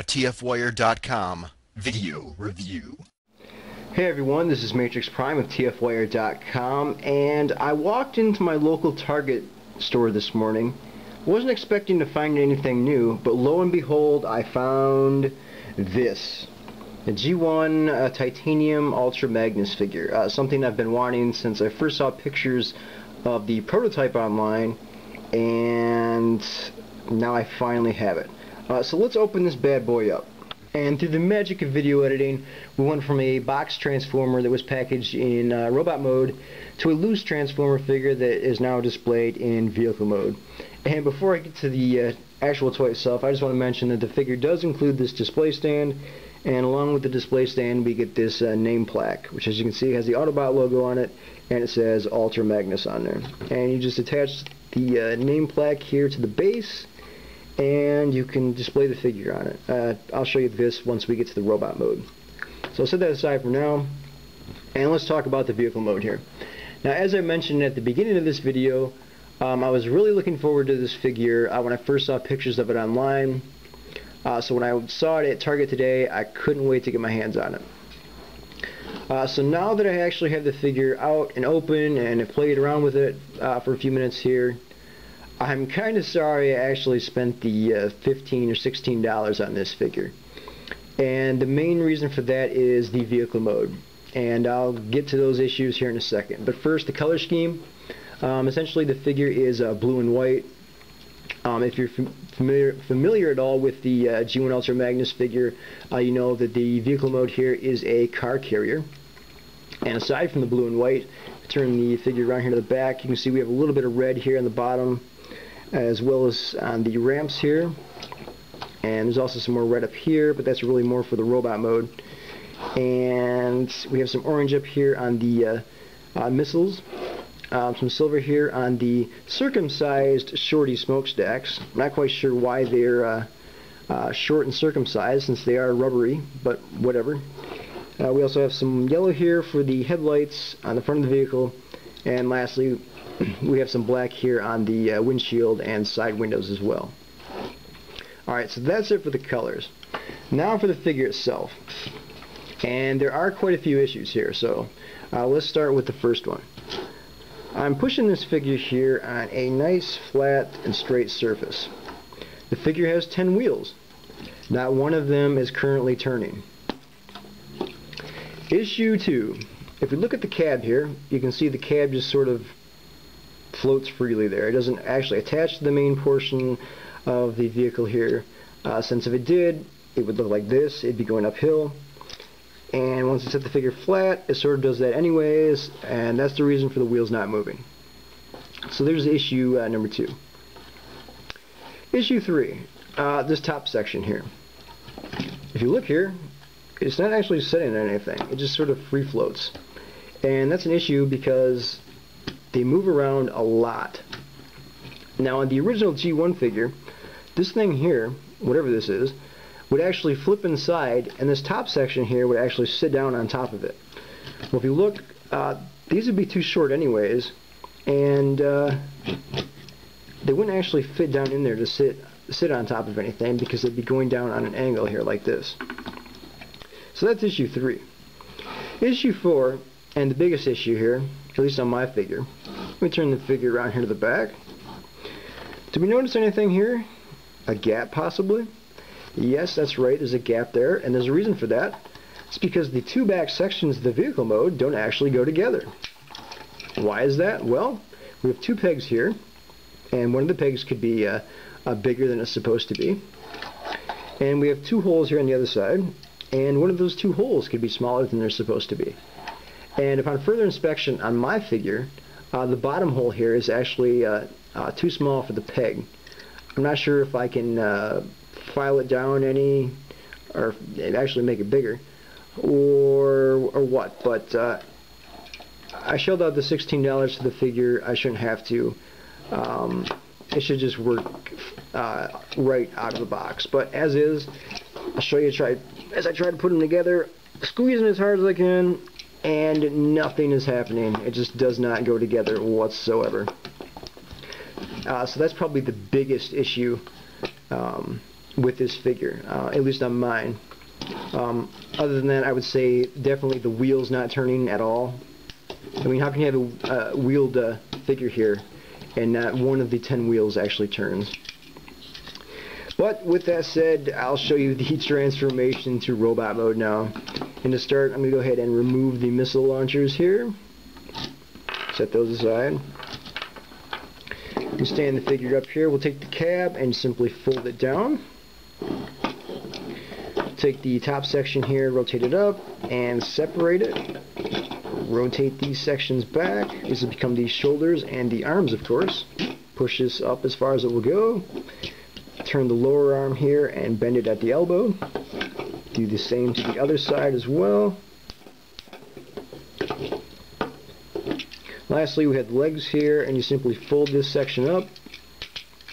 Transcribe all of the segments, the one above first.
a TFWire.com video review. Hey everyone, this is Matrix Prime of TFWire.com, and I walked into my local Target store this morning. Wasn't expecting to find anything new, but lo and behold, I found this. A G1 Titanium Ultra Magnus figure. Something I've been wanting since I first saw pictures of the prototype online, and now I finally have it. So let's open this bad boy up. And through the magic of video editing, we went from a box transformer that was packaged in robot mode to a loose transformer figure that is now displayed in vehicle mode. And before I get to the actual toy itself, I just want to mention that the figure does include this display stand, and along with the display stand we get this name plaque, which as you can see has the Autobot logo on it, and it says Ultra Magnus on there. And you just attach the name plaque here to the base, and you can display the figure on it. I'll show you this once we get to the robot mode. So I'll set that aside for now, and let's talk about the vehicle mode here. Now, as I mentioned at the beginning of this video, I was really looking forward to this figure when I first saw pictures of it online. So when I saw it at Target today, I couldn't wait to get my hands on it. So now that I actually have the figure out and open and have played around with it for a few minutes here, I'm kind of sorry I actually spent the $15 or $16 on this figure. And the main reason for that is the vehicle mode. And I'll get to those issues here in a second. But first, the color scheme. Essentially the figure is blue and white. If you're familiar at all with the G1 Ultra Magnus figure, you know that the vehicle mode here is a car carrier. And aside from the blue and white, turn the figure around here to the back, you can see we have a little bit of red here on the bottom, as well as on the ramps here. And there's also some more red up here, but that's really more for the robot mode. And we have some orange up here on the missiles. Some silver here on the circumcised shorty smokestacks. I'm not quite sure why they're short and circumcised, since they are rubbery, but whatever. We also have some yellow here for the headlights on the front of the vehicle, and lastly we have some black here on the windshield and side windows as well. Alright, so that's it for the colors. Now for the figure itself. And there are quite a few issues here, so let's start with the first one. I'm pushing this figure here on a nice flat and straight surface. The figure has 10 wheels. Not one of them is currently turning. Issue 2. If we look at the cab here, you can see the cab just sort of floats freely there. It doesn't actually attach to the main portion of the vehicle here, since if it did, it would look like this. It'd be going uphill. And once you set the figure flat, it sort of does that anyways, and that's the reason for the wheels not moving. So there's issue number 2. Issue 3, this top section here. If you look here, it's not actually setting on anything. It just sort of free floats. And that's an issue because they move around a lot. Now on the original G1 figure, this thing here, whatever this is, would actually flip inside, and this top section here would actually sit down on top of it. Well, if you look, these would be too short anyways, and they wouldn't actually fit down in there to sit on top of anything, because they'd be going down on an angle here like this. So that's issue 3. Issue 4, and the biggest issue here, at least on my figure. Let me turn the figure around here to the back. Did we notice anything here? A gap possibly? Yes, that's right, there's a gap there, and there's a reason for that. It's because the two back sections of the vehicle mode don't actually go together. Why is that? Well, we have two pegs here, and one of the pegs could be bigger than it's supposed to be. And we have two holes here on the other side, and one of those two holes could be smaller than they're supposed to be. And upon further inspection on my figure, the bottom hole here is actually too small for the peg. I'm not sure if I can file it down any, or actually make it bigger, or what, but I shelled out the $16 for the figure. I shouldn't have to. It should just work right out of the box, but as is, I'll show you as I try to put them together, squeezing as hard as I can, and nothing is happening. It just does not go together whatsoever. So that's probably the biggest issue with this figure, at least on mine. Other than that, I would say definitely the wheel's not turning at all. I mean, how can you have a wheeled figure here and not one of the 10 wheels actually turns? But with that said, I'll show you the transformation to robot mode now. And to start, I'm going to go ahead and remove the missile launchers here. Set those aside. We stand the figure up here. We'll take the cab and simply fold it down. Take the top section here, rotate it up, and separate it. Rotate these sections back. These will become the shoulders and the arms, of course. Push this up as far as it will go. Turn the lower arm here and bend it at the elbow. Do the same to the other side as well. Lastly, we have the legs here, and you simply fold this section up.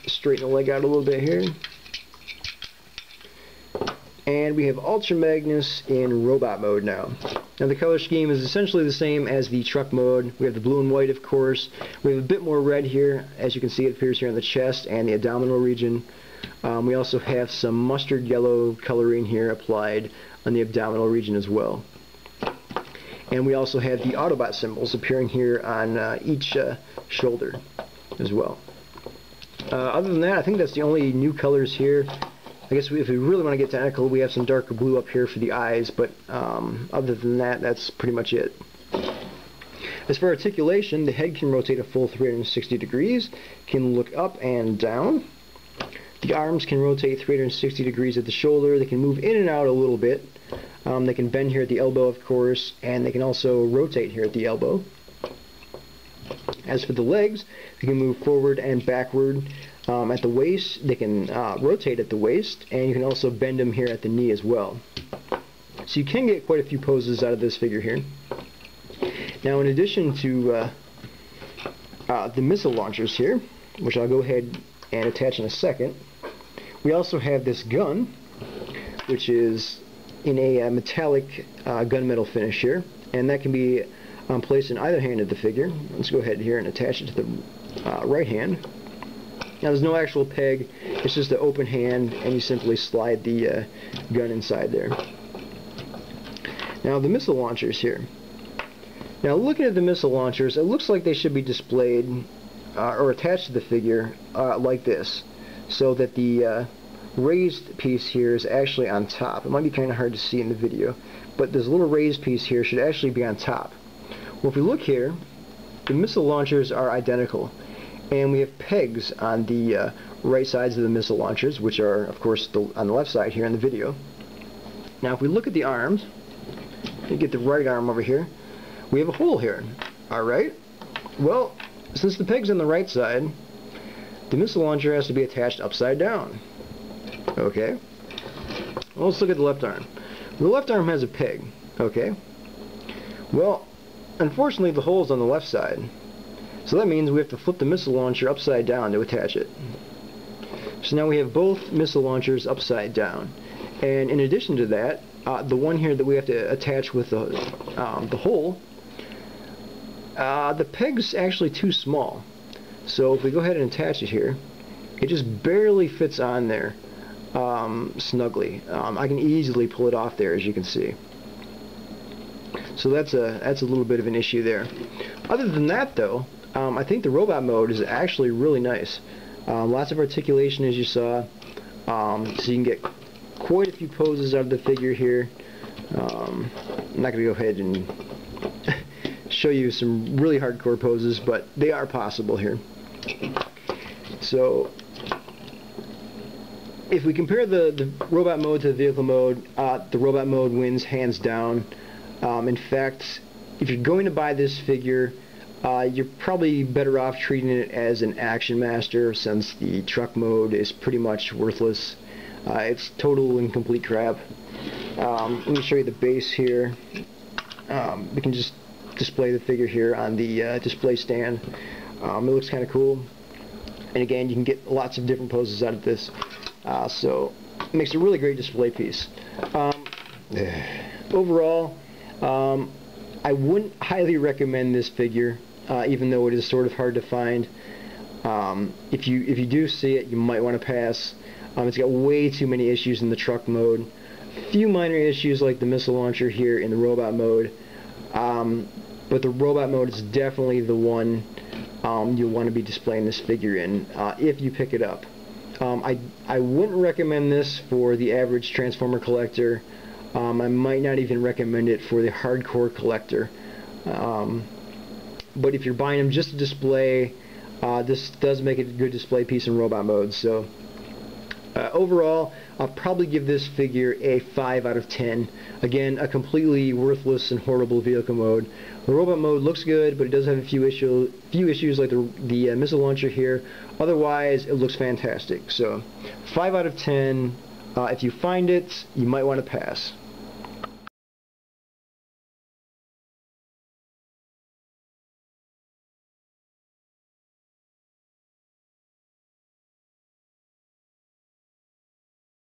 Straighten the leg out a little bit here. And we have Ultra Magnus in robot mode now. Now the color scheme is essentially the same as the truck mode. We have the blue and white, of course. We have a bit more red here. As you can see, it appears here on the chest and the abdominal region. We also have some mustard yellow coloring here applied on the abdominal region as well. And we also have the Autobot symbols appearing here on each shoulder as well. Other than that, I think that's the only new colors here. I guess if we really want to get technical, we have some darker blue up here for the eyes, but other than that, that's pretty much it. As for articulation, the head can rotate a full 360 degrees, can look up and down. The arms can rotate 360 degrees at the shoulder. They can move in and out a little bit. They can bend here at the elbow, of course, and they can also rotate here at the elbow. As for the legs, they can move forward and backward. At the waist, they can rotate at the waist, and you can also bend them here at the knee as well. So you can get quite a few poses out of this figure here. Now, in addition to the missile launchers here, which I'll go ahead and attach in a second, we also have this gun, which is in a metallic gunmetal finish here, and that can be placed in either hand of the figure. Let's go ahead here and attach it to the right hand. Now there's no actual peg, it's just an open hand, and you simply slide the gun inside there. Now the missile launchers here. Now looking at the missile launchers, it looks like they should be displayed or attached to the figure like this, so that the raised piece here is actually on top. It might be kind of hard to see in the video, but this little raised piece here should actually be on top. Well, if we look here, the missile launchers are identical. And we have pegs on the right sides of the missile launchers, which are, of course, on the left side here in the video. Now, if we look at the arms, you get the right arm over here, we have a hole here. Alright, well, since the peg's on the right side, the missile launcher has to be attached upside down. Okay, well, let's look at the left arm. The left arm has a peg. Okay, well, unfortunately, the hole's on the left side. So that means we have to flip the missile launcher upside down to attach it. So now we have both missile launchers upside down. And in addition to that, the one here that we have to attach with the hole, the peg's actually too small. So if we go ahead and attach it here, it just barely fits on there snugly. I can easily pull it off there, as you can see. So that's a little bit of an issue there. Other than that, though, I think the robot mode is actually really nice. Lots of articulation, as you saw, so you can get quite a few poses out of the figure here. I'm not going to go ahead and show you some really hardcore poses, but they are possible here. So if we compare the robot mode to the vehicle mode, the robot mode wins hands down. In fact, if you're going to buy this figure, you're probably better off treating it as an Action Master, since the truck mode is pretty much worthless. It's total and complete crap. Let me show you the base here. We can just display the figure here on the display stand. It looks kind of cool. And again, you can get lots of different poses out of this. So it makes a really great display piece. Overall, I wouldn't highly recommend this figure, even though it is sort of hard to find. If you do see it, you might want to pass. It's got way too many issues in the truck mode. A few minor issues like the missile launcher here in the robot mode. But the robot mode is definitely the one you'll want to be displaying this figure in if you pick it up. I wouldn't recommend this for the average Transformer collector. I might not even recommend it for the hardcore collector. But if you're buying them just to display, this does make it a good display piece in robot mode. So overall, I'll probably give this figure a 5 out of 10. Again, a completely worthless and horrible vehicle mode. The robot mode looks good, but it does have a few issues like the missile launcher here. Otherwise, it looks fantastic. So 5 out of 10. If you find it, you might want to pass.